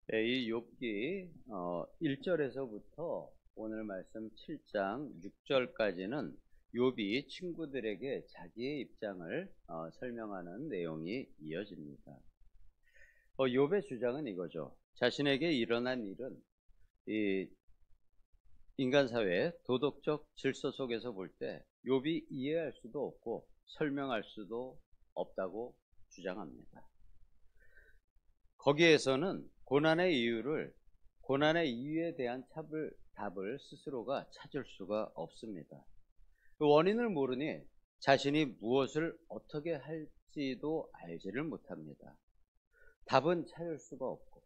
네, 이 욥기 1절에서부터 오늘 말씀 7장 6절까지는 욥이 친구들에게 자기의 입장을 설명하는 내용이 이어집니다. 욥의 주장은 이거죠. 자신에게 일어난 일은 이 인간 사회의 도덕적 질서 속에서 볼 때 욥이 이해할 수도 없고 설명할 수도 없다고 주장합니다. 거기에서는 고난의 이유에 대한 답을 스스로가 찾을 수가 없습니다. 그 원인을 모르니 자신이 무엇을 어떻게 할지도 알지를 못합니다. 답은 찾을 수가 없고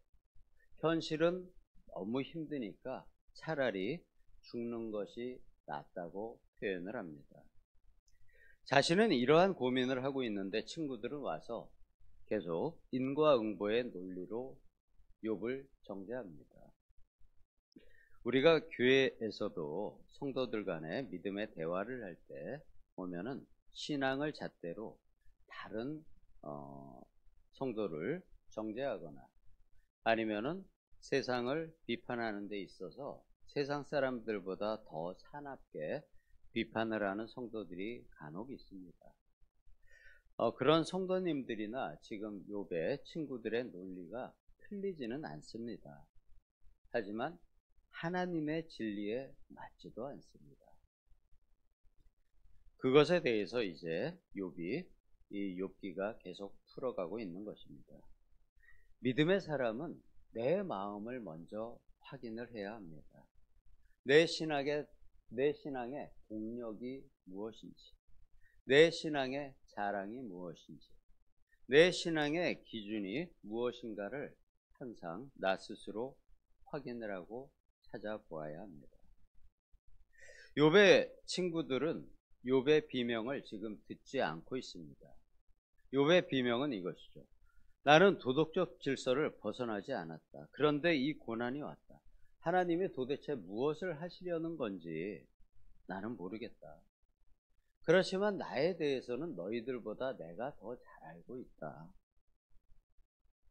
현실은 너무 힘드니까 차라리 죽는 것이 낫다고 표현을 합니다. 자신은 이러한 고민을 하고 있는데 친구들은 와서 계속 인과응보의 논리로 욥을 정죄합니다. 우리가 교회에서도 성도들 간의 믿음의 대화를 할 때 보면은 신앙을 잣대로 다른 성도를 정죄하거나 아니면은 세상을 비판하는 데 있어서 세상 사람들보다 더 사납게 비판을 하는 성도들이 간혹 있습니다. 그런 성도님들이나 지금 욥의 친구들의 논리가 틀리지는 않습니다. 하지만 하나님의 진리에 맞지도 않습니다. 그것에 대해서 이제 욥이 이 욥기가 계속 풀어가고 있는 것입니다. 믿음의 사람은 내 마음을 먼저 확인을 해야 합니다. 내 신앙의 동력이 무엇인지, 내 신앙의 자랑이 무엇인지, 내 신앙의 기준이 무엇인가를 항상 나 스스로 확인을 하고 찾아보아야 합니다. 욥의 친구들은 욥의 비명을 지금 듣지 않고 있습니다. 욥의 비명은 이것이죠. 나는 도덕적 질서를 벗어나지 않았다. 그런데 이 고난이 왔다. 하나님이 도대체 무엇을 하시려는 건지 나는 모르겠다. 그렇지만 나에 대해서는 너희들보다 내가 더 잘 알고 있다.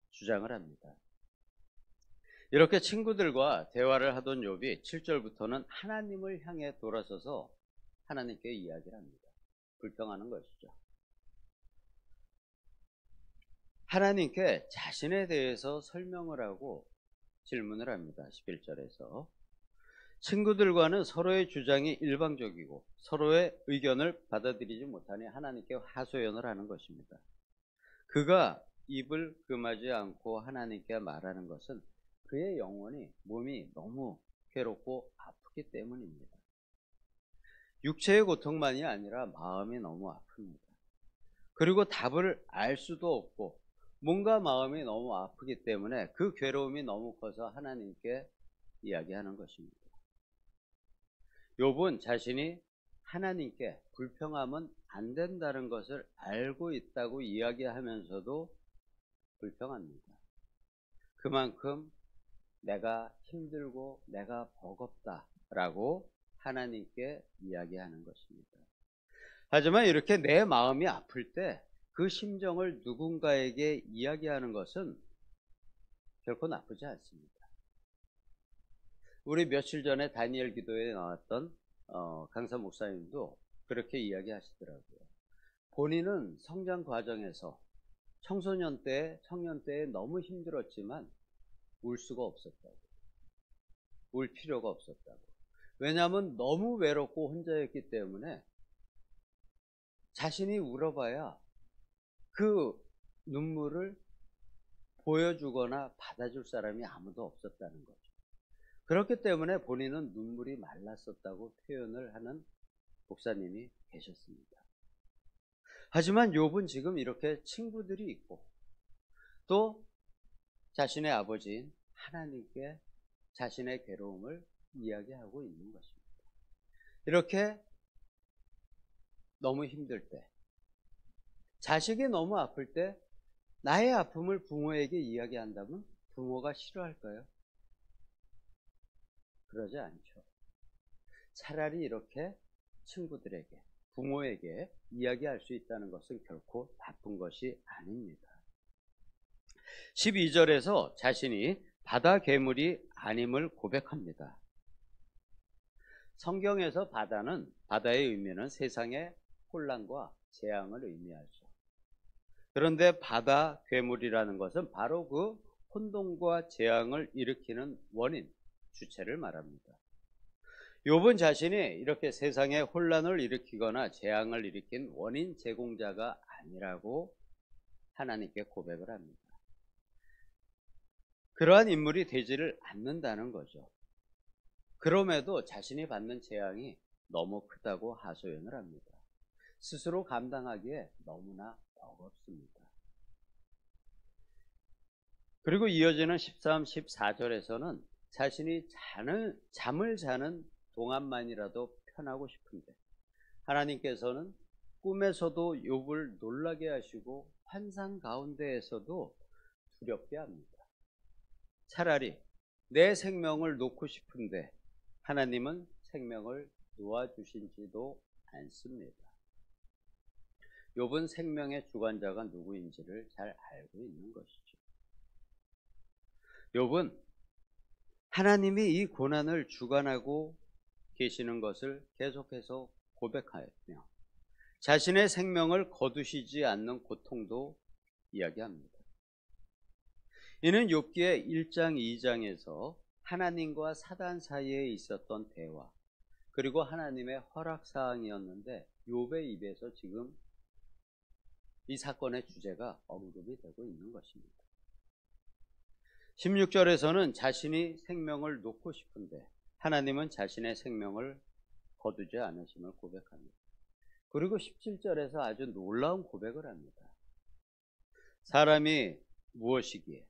주장을 합니다. 이렇게 친구들과 대화를 하던 욥이 7절부터는 하나님을 향해 돌아서서 하나님께 이야기를 합니다. 불평하는 것이죠. 하나님께 자신에 대해서 설명을 하고 질문을 합니다. 11절에서 친구들과는 서로의 주장이 일방적이고 서로의 의견을 받아들이지 못하니 하나님께 하소연을 하는 것입니다. 그가 입을 금하지 않고 하나님께 말하는 것은 그의 몸이 너무 괴롭고 아프기 때문입니다. 육체의 고통만이 아니라 마음이 너무 아픕니다. 그리고 답을 알 수도 없고 뭔가 마음이 너무 아프기 때문에 그 괴로움이 너무 커서 하나님께 이야기하는 것입니다. 욥은 자신이 하나님께 불평하면 안 된다는 것을 알고 있다고 이야기하면서도 불평합니다. 그만큼 내가 힘들고 내가 버겁다라고 하나님께 이야기하는 것입니다. 하지만 이렇게 내 마음이 아플 때 그 심정을 누군가에게 이야기하는 것은 결코 나쁘지 않습니다. 우리 며칠 전에 다니엘 기도에 나왔던 강사 목사님도 그렇게 이야기하시더라고요. 본인은 성장 과정에서 청년 때에 너무 힘들었지만 울 수가 없었다고. 울 필요가 없었다고. 왜냐하면 너무 외롭고 혼자였기 때문에 자신이 울어봐야 그 눈물을 보여주거나 받아줄 사람이 아무도 없었다는 거죠. 그렇기 때문에 본인은 눈물이 말랐었다고 표현을 하는 목사님이 계셨습니다. 하지만 욥은 지금 이렇게 친구들이 있고 또 자신의 아버지인 하나님께 자신의 괴로움을 이야기하고 있는 것입니다. 이렇게 너무 힘들 때, 자식이 너무 아플 때 나의 아픔을 부모에게 이야기한다면 부모가 싫어할까요? 그러지 않죠. 차라리 이렇게 친구들에게, 부모에게 이야기할 수 있다는 것은 결코 나쁜 것이 아닙니다. 12절에서 자신이 바다 괴물이 아님을 고백합니다. 성경에서 바다의 의미는 세상의 혼란과 재앙을 의미하죠. 그런데 바다 괴물이라는 것은 바로 그 혼돈과 재앙을 일으키는 원인, 주체를 말합니다. 욥은 자신이 이렇게 세상에 혼란을 일으키거나 재앙을 일으킨 원인 제공자가 아니라고 하나님께 고백을 합니다. 그러한 인물이 되지를 않는다는 거죠. 그럼에도 자신이 받는 재앙이 너무 크다고 하소연을 합니다. 스스로 감당하기에 너무나 버겁습니다. 그리고 이어지는 13, 14절에서는 자신이 잠을 자는 동안만이라도 편하고 싶은데 하나님께서는 꿈에서도 욥을 놀라게 하시고 환상 가운데에서도 두렵게 합니다. 차라리 내 생명을 놓고 싶은데 하나님은 생명을 놓아주신지도 않습니다. 욥은 생명의 주관자가 누구인지를 잘 알고 있는 것이죠. 욥은 하나님이 이 고난을 주관하고 계시는 것을 계속해서 고백하며 자신의 생명을 거두시지 않는 고통도 이야기합니다. 이는 욥기의 1장, 2장에서 하나님과 사단 사이에 있었던 대화, 그리고 하나님의 허락사항이었는데 욥의 입에서 지금 이 사건의 주제가 언급이 되고 있는 것입니다. 16절에서는 자신이 생명을 놓고 싶은데 하나님은 자신의 생명을 거두지 않으심을 고백합니다. 그리고 17절에서 아주 놀라운 고백을 합니다. 사람이 무엇이기에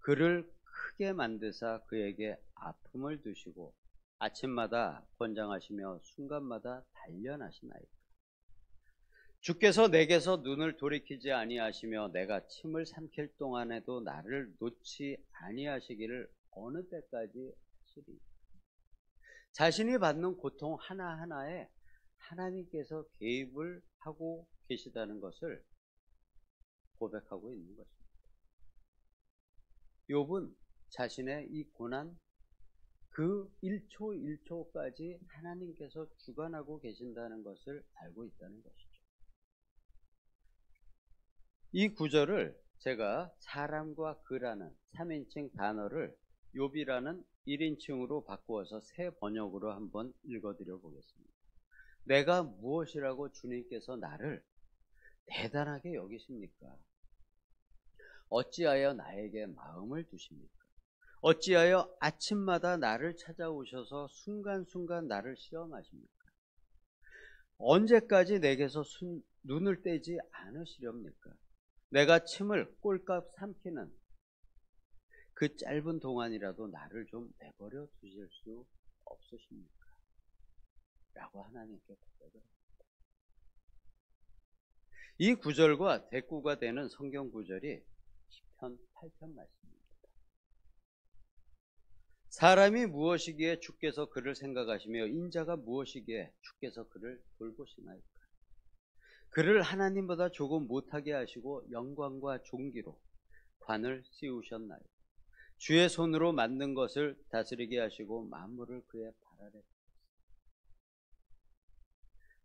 그를 크게 만드사 그에게 아픔을 두시고 아침마다 권장하시며 순간마다 단련하시나이까. 주께서 내게서 눈을 돌이키지 아니하시며 내가 침을 삼킬 동안에도 나를 놓지 아니하시기를 어느 때까지 하시리. 자신이 받는 고통 하나하나에 하나님께서 개입을 하고 계시다는 것을 고백하고 있는 것입니다. 욥은 자신의 이 고난 그 1초 1초까지 하나님께서 주관하고 계신다는 것을 알고 있다는 것이죠. 이 구절을 제가 사람과 그라는 3인칭 단어를 욥이라는 1인칭으로 바꾸어서 새 번역으로 한번 읽어드려 보겠습니다. 내가 무엇이라고 주님께서 나를 대단하게 여기십니까? 어찌하여 나에게 마음을 두십니까? 어찌하여 아침마다 나를 찾아오셔서 순간순간 나를 시험하십니까? 언제까지 내게서 눈을 떼지 않으시렵니까? 내가 침을 꼴깍 삼키는 그 짧은 동안이라도 나를 좀 내버려 두실 수 없으십니까? 라고 하나님께 고백을 합니다. 이 구절과 대꾸가 되는 성경 구절이 시편 8편 말씀입니다. 사람이 무엇이기에 주께서 그를 생각하시며 인자가 무엇이기에 주께서 그를 돌보시나이까. 그를 하나님보다 조금 못하게 하시고 영광과 존귀로 관을 씌우셨나이까. 주의 손으로 만든 것을 다스리게 하시고 만물을 그의 발 아래.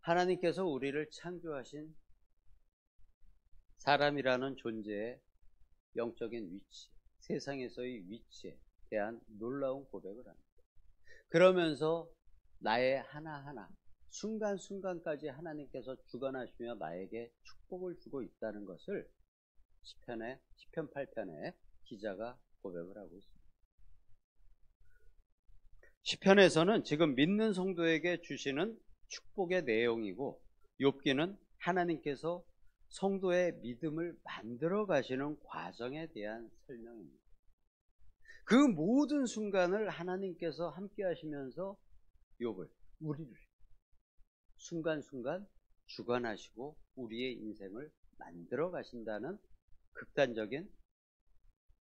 하나님께서 우리를 창조하신 사람이라는 존재의 영적인 위치, 세상에서의 위치에 대한 놀라운 고백을 합니다. 그러면서 나의 하나하나 순간순간까지 하나님께서 주관하시며 나에게 축복을 주고 있다는 것을 시편 8편에 기자가 고백을 하고 있습니다. 시편에서는 지금 믿는 성도에게 주시는 축복의 내용이고 욥기는 하나님께서 성도의 믿음을 만들어 가시는 과정에 대한 설명입니다. 그 모든 순간을 하나님께서 함께 하시면서 욥을, 우리를 순간순간 주관하시고 우리의 인생을 만들어 가신다는 극단적인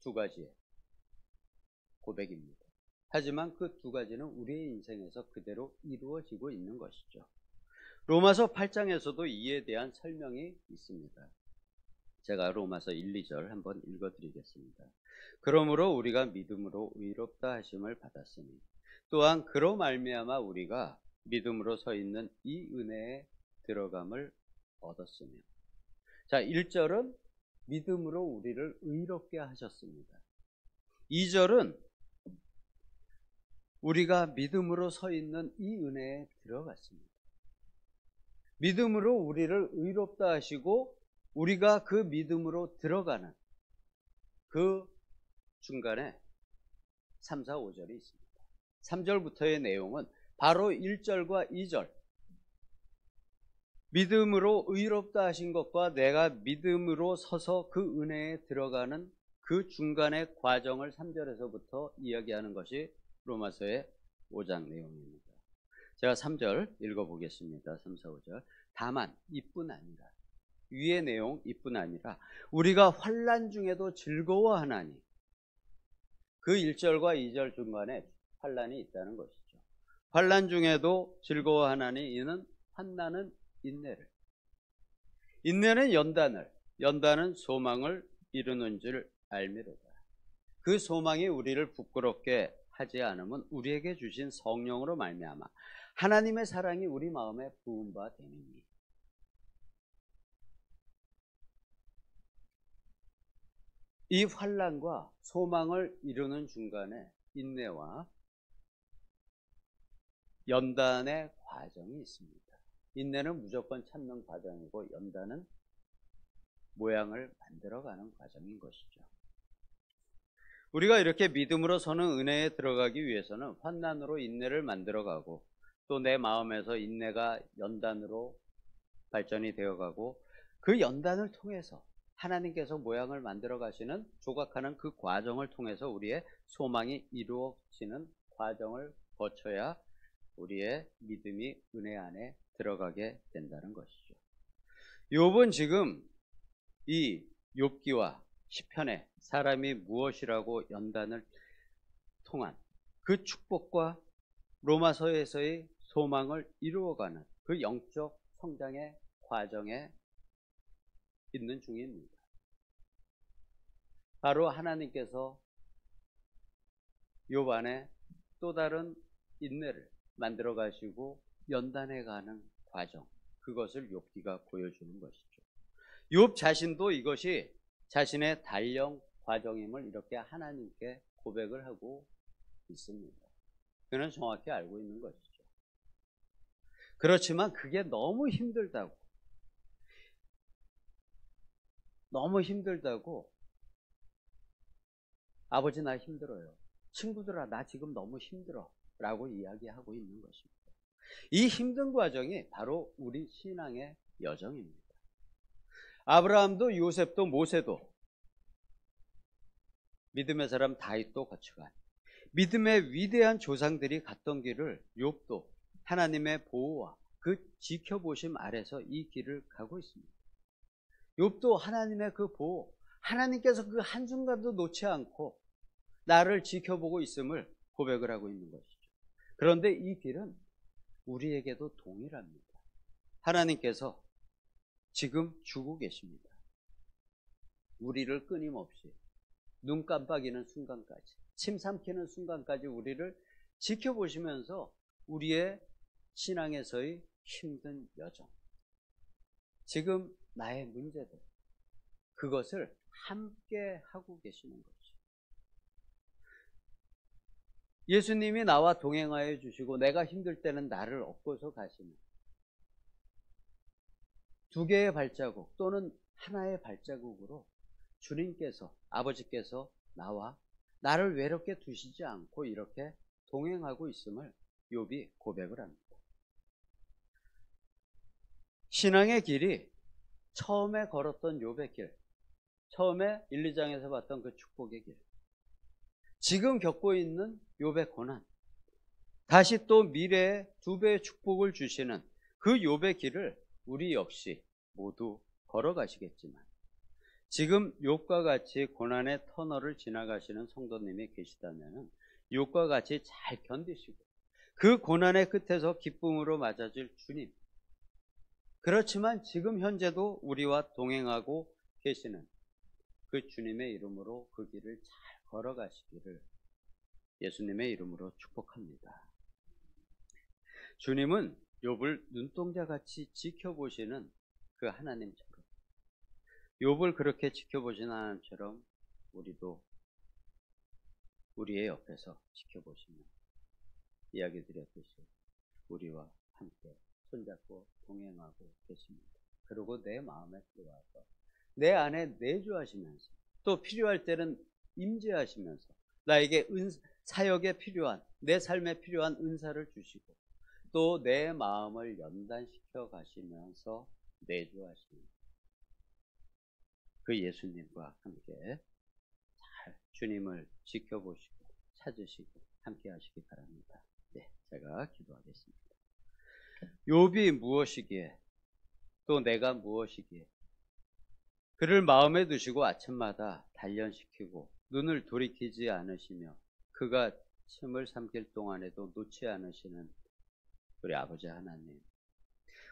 두 가지의 고백입니다. 하지만 그 두 가지는 우리의 인생에서 그대로 이루어지고 있는 것이죠. 로마서 8장에서도 이에 대한 설명이 있습니다. 제가 로마서 1, 2절 한번 읽어드리겠습니다. 그러므로 우리가 믿음으로 의롭다 하심을 받았으니 또한 그로 말미암아 우리가 믿음으로 서 있는 이 은혜에 들어감을 얻었으며. 자, 1절은 믿음으로 우리를 의롭게 하셨습니다. 2절은 우리가 믿음으로 서 있는 이 은혜에 들어갔습니다. 믿음으로 우리를 의롭다 하시고 우리가 그 믿음으로 들어가는 그 중간에 3, 4, 5절이 있습니다. 3절부터의 내용은 바로 1절과 2절, 믿음으로 의롭다 하신 것과 내가 믿음으로 서서 그 은혜에 들어가는 그 중간의 과정을 3절에서부터 이야기하는 것이 로마서의 5장 내용입니다. 제가 3절 읽어보겠습니다. 3, 4, 5절. 다만 이뿐 아니라, 위의 내용 이뿐 아니라 우리가 환난 중에도 즐거워하나니, 그 1절과 2절 중간에 환난이 있다는 것이죠. 환난 중에도 즐거워하나니 이는 환난은 인내를, 인내는 연단을, 연단은 소망을 이루는 줄 알미로다. 그 소망이 우리를 부끄럽게 하지 않으면 우리에게 주신 성령으로 말미암아 하나님의 사랑이 우리 마음에 부은 바 되니니. 이 환난과 소망을 이루는 중간에 인내와 연단의 과정이 있습니다. 인내는 무조건 참는 과정이고 연단은 모양을 만들어가는 과정인 것이죠. 우리가 이렇게 믿음으로 서는 은혜에 들어가기 위해서는 환난으로 인내를 만들어가고 또 내 마음에서 인내가 연단으로 발전이 되어가고 그 연단을 통해서 하나님께서 모양을 만들어 가시는, 조각하는 그 과정을 통해서 우리의 소망이 이루어지는 과정을 거쳐야 우리의 믿음이 은혜 안에 들어가게 된다는 것이죠. 욥은 지금 이 욥기와 시편에 사람이 무엇이라고 연단을 통한 그 축복과 로마서에서의 소망을 이루어가는 그 영적 성장의 과정에 있는 중입니다. 바로 하나님께서 욥 안에 또 다른 인내를 만들어 가시고 연단해 가는 과정, 그것을 욥기가 보여주는 것이죠. 욥 자신도 이것이 자신의 단령 과정임을 이렇게 하나님께 고백을 하고 있습니다. 그는 정확히 알고 있는 것이죠. 그렇지만 그게 너무 힘들다고, 아버지 나 힘들어요, 친구들아 나 지금 너무 힘들어 라고 이야기하고 있는 것입니다. 이 힘든 과정이 바로 우리 신앙의 여정입니다. 아브라함도 요셉도 모세도 믿음의 사람 다윗도 거쳐간 믿음의 위대한 조상들이 갔던 길을 욥도 하나님의 보호와 그 지켜보심 아래서 이 길을 가고 있습니다. 욥도 하나님의 그 보호, 하나님께서 그 한순간도 놓지 않고 나를 지켜보고 있음을 고백을 하고 있는 것이죠. 그런데 이 길은 우리에게도 동일합니다. 하나님께서 지금 주고 계십니다. 우리를 끊임없이 눈 깜빡이는 순간까지, 침 삼키는 순간까지 우리를 지켜보시면서 우리의 신앙에서의 힘든 여정, 지금 나의 문제들, 그것을 함께 하고 계시는 거죠. 예수님이 나와 동행하여 주시고 내가 힘들 때는 나를 업고서 가시는 두 개의 발자국 또는 하나의 발자국으로 주님께서, 아버지께서 나와 나를 외롭게 두시지 않고 이렇게 동행하고 있음을 욥이 고백을 합니다. 신앙의 길이 처음에 걸었던 욥의 길, 처음에 1, 2장에서 봤던 그 축복의 길, 지금 겪고 있는 욥의 고난, 다시 또 미래에 2배의 축복을 주시는 그 욥의 길을 우리 역시 모두 걸어가시겠지만, 지금 욥과 같이 고난의 터널을 지나가시는 성도님이 계시다면 욥과 같이 잘 견디시고 그 고난의 끝에서 기쁨으로 맞아줄 주님, 그렇지만 지금 현재도 우리와 동행하고 계시는 그 주님의 이름으로 그 길을 잘 걸어가시기를 예수님의 이름으로 축복합니다. 주님은 욥을 눈동자같이 지켜보시는 그 하나님처럼, 욥을 그렇게 지켜보시는 하나님처럼 우리도 우리의 옆에서 지켜보시는, 이야기 드렸듯이 우리와 함께 손잡고 동행하고 계십니다. 그리고 내 마음에 들어와서 내 안에 내주하시면서, 또 필요할 때는 임재하시면서 나에게 사역에 필요한, 내 삶에 필요한 은사를 주시고, 또 내 마음을 연단시켜 가시면서 내주하시는 그 예수님과 함께 잘 주님을 지켜보시고 찾으시고 함께 하시기 바랍니다. 네, 제가 기도하겠습니다. 욥이 무엇이기에, 또 내가 무엇이기에 그를 마음에 두시고 아침마다 단련시키고 눈을 돌이키지 않으시며 그가 침을 삼킬 동안에도 놓지 않으시는 우리 아버지 하나님,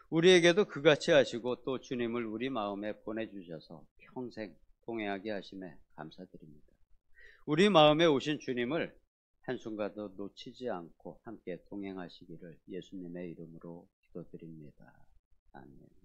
우리에게도 그같이 하시고 또 주님을 우리 마음에 보내주셔서 평생 동행하게 하심에 감사드립니다. 우리 마음에 오신 주님을 한순간도 놓치지 않고 함께 동행하시기를 예수님의 이름으로 기도드립니다. 아멘.